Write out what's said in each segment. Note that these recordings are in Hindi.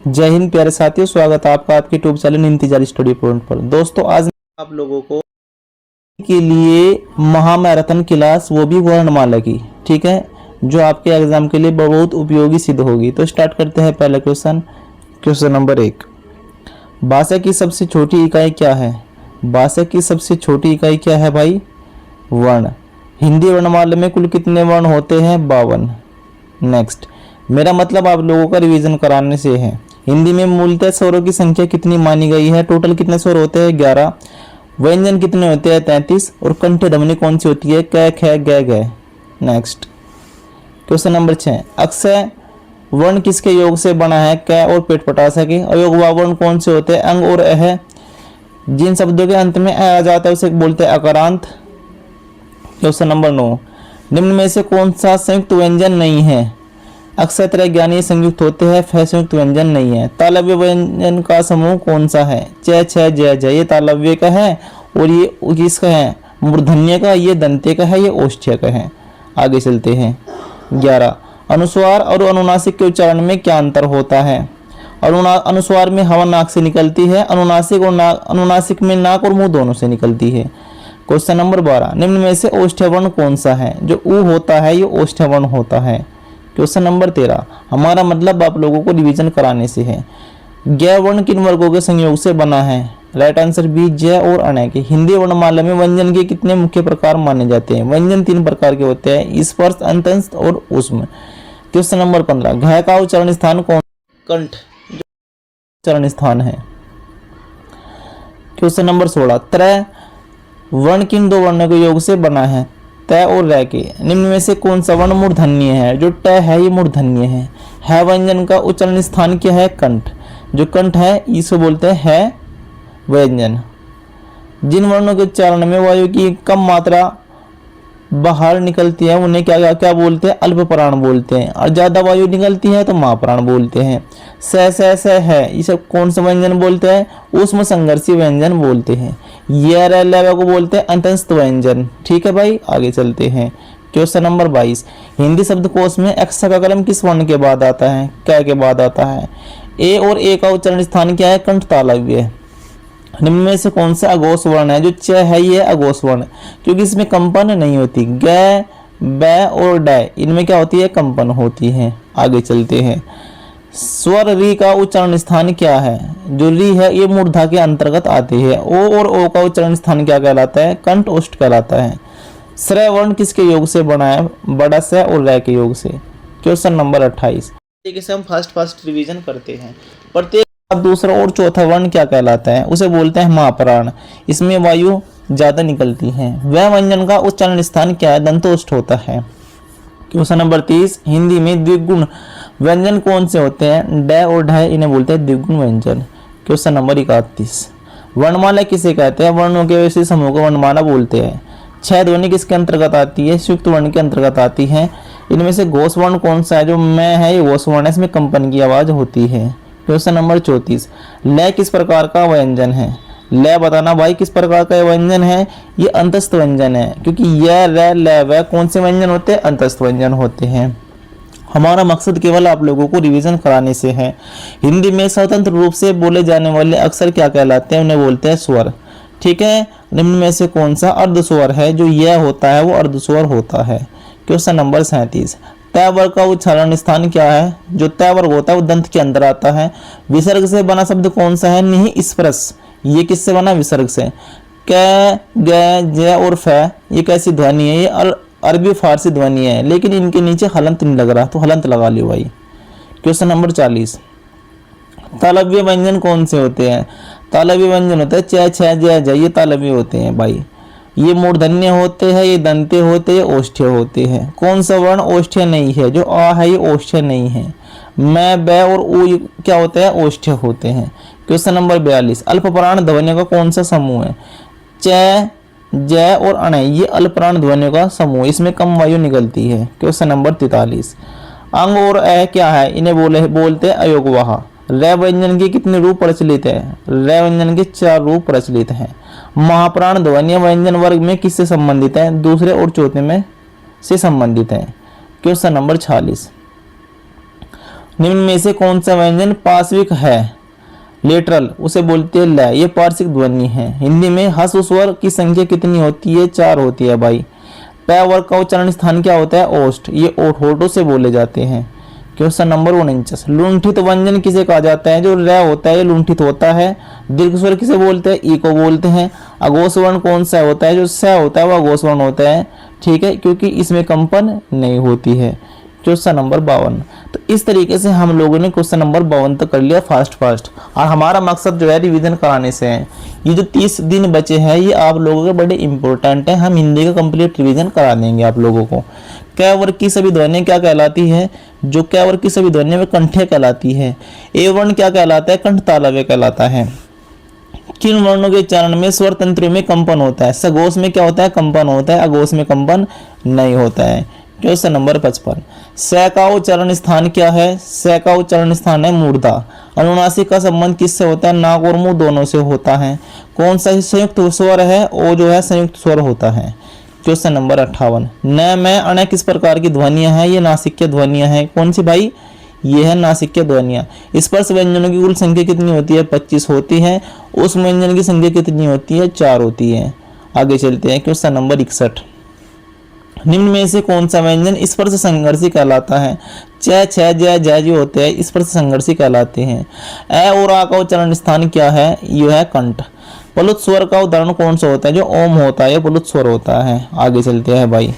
जय हिंद प्यारे साथियों, स्वागत है आपका आपके यूट्यूब चैनल इंतजार स्टडी पॉइंट पर। दोस्तों आज मैं आप लोगों को के लिए महामैराथन क्लास, वो भी वर्णमाला की, ठीक है, जो आपके एग्जाम के लिए बहुत उपयोगी सिद्ध होगी। तो स्टार्ट करते हैं पहला क्वेश्चन नंबर 1। भाषा की सबसे छोटी इकाई क्या है? भाषा की सबसे छोटी इकाई क्या है भाई? वर्ण। हिंदी वर्णमाला में कुल कितने वर्ण होते हैं? 52। नेक्स्ट, मेरा मतलब आप लोगों का रिवीजन कराने से है। हिंदी में मूलतः स्वरों की संख्या कितनी मानी गई है? टोटल कितने स्वर होते हैं? 11। व्यंजन कितने होते हैं? 33। और कंठ ध्वनि कौन सी होती है? क, ख, ग, घ। Next, question number 6। अक्षय वर्ण किसके योग से बना है? क और पेट पटासा के। अयोग वर्ण कौन से होते हैं? अंग और अह। जिन शब्दों के अंत में आ जाता है उसे बोलते हैं अकारांत। Question number 9। निम्न में से कौन सा संयुक्त व्यंजन नहीं है? अक्षय तरह ज्ञानी संयुक्त होते हैं, फ संयुक्त व्यंजन नहीं है। तालव्य व्यंजन का समूह कौन सा है? च, छ, ज, झ। ये तालव्य का है और ये किसका है? मूर्धन्य का। ये दंते का है, ये ओष्ठ्य का है। आगे चलते हैं। 11। अनुस्वार और अनुनासिक के उच्चारण में क्या अंतर होता है? अनुस्वार में हवा नाक से निकलती है, अनुनासिक में नाक और मुंह दोनों से निकलती है। Question number 12। निम्न में से ओष्ठ्य वर्ण कौन सा है? जो उ होता है ये ओष्ठ्य वर्ण होता है। Question number 13। हमारा मतलब आप लोगों को रिवीजन कराने से है। ज्ञ वर्ण किन वर्गों के संयोग से बना है? राइट आंसर बी, ज और अण के। हिंदी वर्णमाला में व्यंजन के कितने मुख्य प्रकार माने जाते हैं? व्यंजन 3 प्रकार के होते हैं, स्पर्श, अंतस्थ और ऊष्म। Question number 15। घ का उच्चारण स्थान कौन? कंठ उच्चारण स्थान है। Question number 16। त्र वर्ण किन दो वर्णों के योग से बना है? त और र के। निम्न में से कौन सा वर्ण मूर्धन्य है? जो ट है ये मूर्धन्य है। व्यंजन का उच्चारण स्थान क्या है? कंठ। जो कंठ है इसे बोलते हैं व्यंजन। जिन वर्णों के उच्चारण में वायु की कम मात्रा बाहर निकलती है उन्हें क्या क्या बोलते हैं? अल्प प्राण बोलते हैं। और ज्यादा वायु निकलती है तो महाप्राण बोलते हैं। स है, इसे कौन सा व्यंजन बोलते हैं? ऊष्म संघर्षी व्यंजन बोलते हैं। ये र को बोलते हैं अंतस्थ व्यंजन। ठीक है भाई, आगे चलते हैं। Question number 22। हिंदी शब्दकोश में एक्स का कलम किस वर्ण के बाद आता है? क के बाद आता है। ए और ए का उच्चारण स्थान क्या है? कंठ तालव्य। निम्न में से कौन सा अघोष वर्ण है? जो च है ये अघोष वर्ण, क्योंकि इसमें कंपन नहीं होती। ग, ब और ड इनमें क्या होती है? कंपन होती है। आगे चलते हैं। स्वर री का उच्चारण स्थान क्या है? जो री है ये मूर्धा के अंतर्गत आती है। ओ और ओ का उच्चारण स्थान क्या कहलाता है? कंठ ओष्ठ कहलाता है। श्रय वर्ण किसके योग से बना है? बड़ा स और र के योग से। Question number 28। ठीक है, हम फर्स्ट रिवीजन करते हैं। प्रत्येक अब दूसरा और चौथा वर्ण क्या कहलाता है? उसे बोलते हैं महाप्राण। इसमें वायु ज्यादा निकलती है। वह व्यंजन का उच्चारण स्थान क्या है? दंतोष्ठ होता है। Question number 30। हिंदी में द्विगुण व्यंजन कौन से होते हैं? ड और ढ इन्हें बोलते हैं द्विगुण व्यंजन। Question number 31। वर्णमाला किसे कहते हैं? वर्णों के वैसे समूह को वर्णमाला बोलते हैं। छह ध्वनि किसके अंतर्गत आती है? संयुक्त वर्ण के अंतर्गत आती है। इनमें से घोष वर्ण कौन सा है? जो मैं है ये घोष वर्ण है, इसमें कंपन की आवाज होती है। Question number 34। लय किस प्रकार का व्यंजन है? लय बताना भाई किस प्रकार का व्यंजन है? ये अंतस्थ व्यंजन है, क्योंकि य, र, ल, व कौन से व्यंजन होते हैं? अंतस्थ व्यंजन होते हैं। हमारा मकसद केवल आप लोगों को रिवीजन कराने से है। हिंदी में स्वतंत्र रूप से बोले जाने वाले अक्षर क्या कहलाते हैं? उन्हें बोलते हैं स्वर। ठीक है, निम्न में से कौन सा अर्धस्वर है? जो यह होता है वो अर्धस्वर होता है। Question number 37। तय वर्ग का उच्चारण स्थान क्या है? जो तय वर्ग होता है वो दंत के अंदर आता है। विसर्ग से बना शब्द कौन सा है? निहि स्पर्श। ये किससे बना? विसर्ग से। क, ग, ज और फ ये कैसी ध्वनि है? ये अरबी फारसी ध्वनि है, लेकिन इनके नीचे हलंत नहीं लग रहा, तो हलंत लगा लियो भाई। Question number 40। तालव्य व्यंजन कौन से होते हैं? तालव्य व्यंजन होते हैं च, छ, ज, झ। ये तालव्य होते हैं भाई। ये मूर्धन्य होते हैं, ये दंते होते हैं, ओष्ठ्य होते हैं। कौन सा वर्ण ओष्ठ्य नहीं है? जो आ है ये ओष्ठ्य नहीं है। मैं, ब और उ क्या होते हैं? ओष्ठ्य होते हैं। Question number 42। अल्पप्राण ध्वनियों का कौन सा समूह है? च, ज और अण ये अल्पप्राण ध्वनियों का समूह, इसमें कम वायु निकलती है। Question number 43। अंग और अ क्या है? इन्हें बोलते हैं अयोगवाह। र व्यंजन के कितने रूप प्रचलित है? र व्यंजन के 4 रूप प्रचलित हैं। महाप्राण ध्वनियां व्यंजन वर्ग में किससे संबंधित है? दूसरे और चौथे में से संबंधित है। Question number 46। निम्न में से कौन सा व्यंजन पार्श्विक है? लेटरल, उसे बोलते हैं ल, ये पार्श्विक ध्वनि है। हिंदी में ह्रस्व स्वर की संख्या कितनी होती है? 4 होती है भाई। प वर्ग का उच्चारण स्थान क्या होता है? ओष्ठ, ये ओठ होठों से बोले जाते हैं। क्वेश्चन नंबर 49, लुंठित व्यंजन किसे कहा जाता है? जो र होता है ये लुंठित होता है। दीर्घ स्वर किसे बोलते हैं? ई को बोलते हैं। अघोष वर्ण कौन सा होता है? जो स होता है वह अघोष वर्ण होता है, ठीक है, क्योंकि इसमें कंपन नहीं होती है। Question number 52। तो इस तरीके से हम लोगों ने क्वेश्चन नंबर 52 तक कर लिया फास्ट और हमारा मकसद जो है रिवीजन कराने से है। ये जो 30 दिन बचे हैं ये आप लोगों के बड़े इंपॉर्टेंट है। हम हिंदी का कंप्लीट रिवीजन करा देंगे आप लोगों को। क वर्ग की सभी ध्वनियाँ क्या कहलाती है? जो क वर्ग की सभी ध्वनियाँ वे कंठे कहलाती है। ए वर्ण क्या कहलाता है? कंठ तालव्य कहलाता है। किन वर्णों के उच्चारण में स्वर तंत्र में कंपन होता है? सघोष में क्या होता है? कंपन होता है। अघोष में कंपन नहीं होता है। क्वेश्चन नंबर 55, स का उच्चारण स्थान क्या है? स का उच्चारण स्थान है मूर्धा। अनुनासिक का संबंध किससे होता है? नाक और मुंह दोनों से होता है। कौन सा संयुक्त स्वर है? ओ जो है संयुक्त स्वर होता है। क्वेश्चन नंबर 58, न में अण किस प्रकार की ध्वनियां हैं? ये नासिक्य ध्वनियां हैं। कौन सी भाई? ये है नासिक्य ध्वनियां। स्पर्श व्यंजनों की कुल संख्या कितनी होती है? 25 होती है। उस व्यंजन की संख्या कितनी होती है? 4 होती है। आगे चलते हैं। क्वेश्चन नंबर 61, निम्न में से कौन सा व्यंजन स्पर्श संघर्षी कहलाता है? च, छ, ज, ज जो होते हैं स्पर्श संघर्षी कहलाते हैं। ए और आ का उच्चारण स्थान क्या है? यह है कंठ। प्लुत स्वर का उदाहरण कौन सा होता है? जो ओम होता है, प्लुत स्वर होता है। आगे चलते हैं भाई।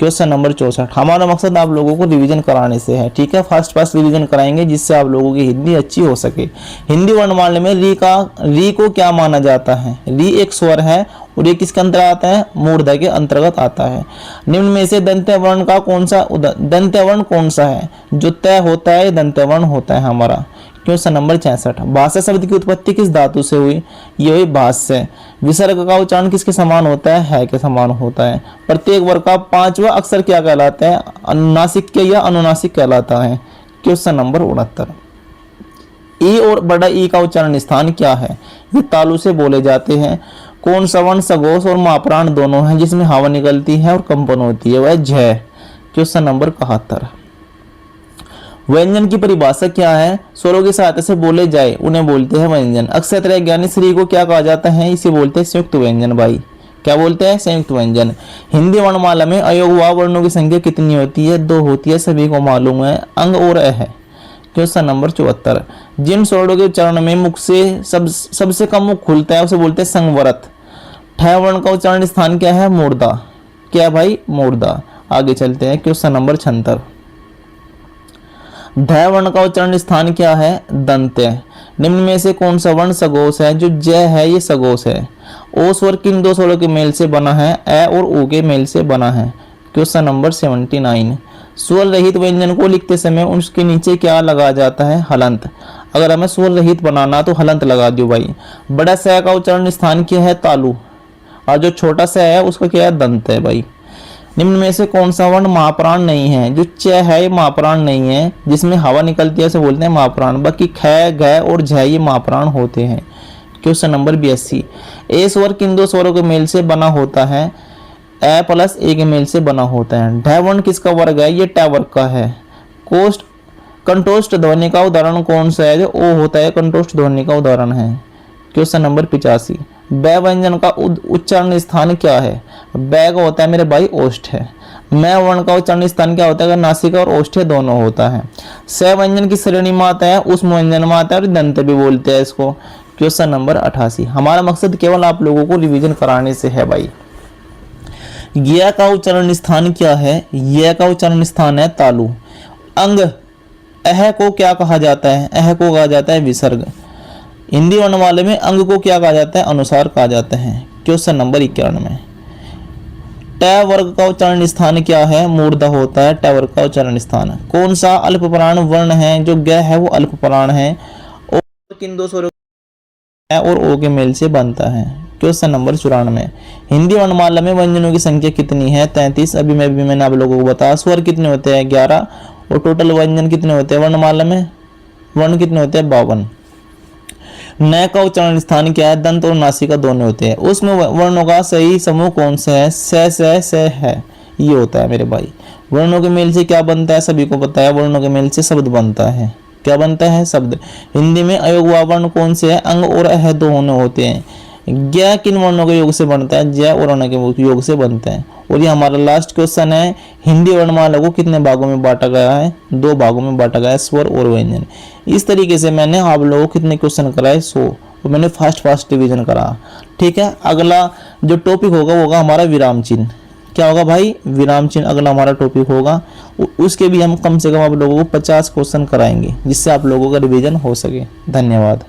क्वेश्चन नंबर 64, हमारा मकसद आप लोगों को रिवीजन कराने से है, ठीक है। फास्ट रिवीजन कराएंगे जिससे आप लोगों की हिंदी अच्छी हो सके। हिंदी वर्णमाला में री को क्या माना जाता है? री एक स्वर है और ये किसके अंतर्गत आता है? मूर्धा के अंतर्गत आता है। निम्न में से दंत्य वर्ण का कौन सा दंत्य वर्ण कौन सा है? जो तय होता है दंत्य वर्ण होता है हमारा। क्वेश्चन नंबर 66, भाष्य शब्द की उत्पत्ति किस धातु से हुई? ये हुई भाष्य। विसर्ग का उच्चारण किसके समान होता है के समान होता है। प्रत्येक वर्ग का 5वां अक्षर क्या कहलाता है? अनुनासिक या अनुनासिक कहलाता है। क्वेश्चन नंबर 69, ई और बड़ा ई का उच्चारण स्थान क्या है? ये तालु से बोले जाते हैं। कौन सा वर्ण सघोष और महाप्राण दोनों हैं जिसमें हवा निकलती है और कंपन होती है? वह झ। क्वेश्चन नंबर 71, व्यंजन की परिभाषा क्या है? स्वरों की सहायता से बोले जाए उन्हें बोलते हैं व्यंजन। अक्षय ज्ञानी श्री को क्या कहा जाता है? इसे बोलते हैं संयुक्त व्यंजन। भाई क्या बोलते हैं? संयुक्त व्यंजन। हिंदी वर्णमाला में अयोगवा वर्णों की संख्या कितनी होती है? 2 होती है, सभी को मालूम है। अंग और अ है। क्वेश्चन नंबर 74, जिन स्वरों के उच्चारण में मुख से सबसे कम मुख खुलता है उसे बोलते हैं संवरत। ठ वर्ण का उच्चारण स्थान क्या है? मूर्धा। क्या भाई? मूर्धा। आगे चलते हैं। क्वेश्चन नंबर 76, ध वर्ण का उच्चारण स्थान क्या है? दंत्य। निम्न में से कौन सा वर्ण सघोष है? जो ज है ये सघोष है। ओ स्वर किन 2 स्वरों के मेल से बना है? ए और ऊ के मेल से बना है। क्वेश्चन नंबर 79, स्वर रहित व्यंजन को लिखते समय उसके नीचे क्या लगा जाता है? हलंत। अगर हमें स्वर रहित बनाना तो हलंत लगा दो भाई। बड़ा स का उच्चारण स्थान क्या है? तालु। और जो छोटा स है उसका क्या है? दंत है भाई। निम्न में से कौन सा वर्ण महाप्राण नहीं है? जो च है ये महाप्राण नहीं है, जिसमें हवा निकलती है उसे बोलते हैं महाप्राण। बाकी ख, घ और झ ये महाप्राण होते हैं। क्वेश्चन नंबर 82, ए स्वर किन 2 स्वरों के मेल से बना होता है? ए प्लस ए के मेल से बना होता है। ढ वर्ण किसका वर्ग है? ये ट वर्ग का है। कंठोष्ठ ध्वनि का उदाहरण कौन सा है? जो ओ होता है कंठोष्ठ ध्वनि का उदाहरण है। क्वेश्चन नंबर 85, ब व्यंजन का उच्चारण स्थान क्या है? ब का होता है मेरे भाई ओष्ठ है। मैं वर्ण का उच्चारण स्थान क्या होता है? नासिका और ओष्ठ दोनों होता है। स व्यंजन की श्रेणी में आता है, उस व्यंजन में आता है और दंत भी बोलते हैं इसको। क्वेश्चन नंबर 88, हमारा मकसद केवल आप लोगों को रिवीजन कराने से है भाई। य का उच्चारण स्थान क्या है? य का उच्चारण स्थान है तालु। अंग अह को क्या कहा जाता है? अह को कहा जाता है विसर्ग। हिंदी वर्णमाला में अंग को क्या कहा जाता है? अनुसार कहा जाता है। क्वेश्चन नंबर 91, ट वर्ग का उच्चारण स्थान क्या है? मूर्धा होता है ट वर्ग का उच्चारण स्थान। कौन सा अल्पप्राण वर्ण है? जो ग है वो अल्पप्राण है और किन 2 स्वरों और ओ के मेल से बनता है। क्वेश्चन नंबर 94, हिंदी वर्णमाला में व्यंजनों की संख्या कितनी है? 33। अभी मैंने आप लोगों को बताया। स्वर कितने होते हैं? 11। और टोटल व्यंजन कितने होते हैं वर्णमाला में? वर्ण कितने होते हैं? 52। न का उच्चारण स्थान क्या है? दंत और नासिका दोनों होते हैं। उसमें वर्णों का सही समूह कौन सा है? स है, ये होता है मेरे भाई। वर्णों के मेल से क्या बनता है, सभी को पता है, वर्णों के मेल से शब्द बनता है। क्या बनता है, शब्द। हिंदी में अयोगवा वर्ण कौन से है, अंग और अह दो होने होते हैं। ज्ञ किन वर्णों के योग से बनता है, ज्य और अण के योग से बनता है। और ये हमारा लास्ट क्वेश्चन है, हिंदी वर्णमाला को कितने भागों में बांटा गया है, 2 भागों में बांटा गया है, स्वर और व्यंजन। इस तरीके से मैंने आप लोगों को कितने क्वेश्चन कराए, 100, और मैंने फास्ट डिवीजन करा। ठीक है, अगला जो टॉपिक होगा वो होगा हमारा विराम चिन्ह। क्या होगा भाई, विराम चिन्ह अगला हमारा टॉपिक होगा। उसके भी हम कम से कम आप लोगों को 50 क्वेश्चन कराएंगे, जिससे आप लोगों का रिवीजन हो सके। धन्यवाद।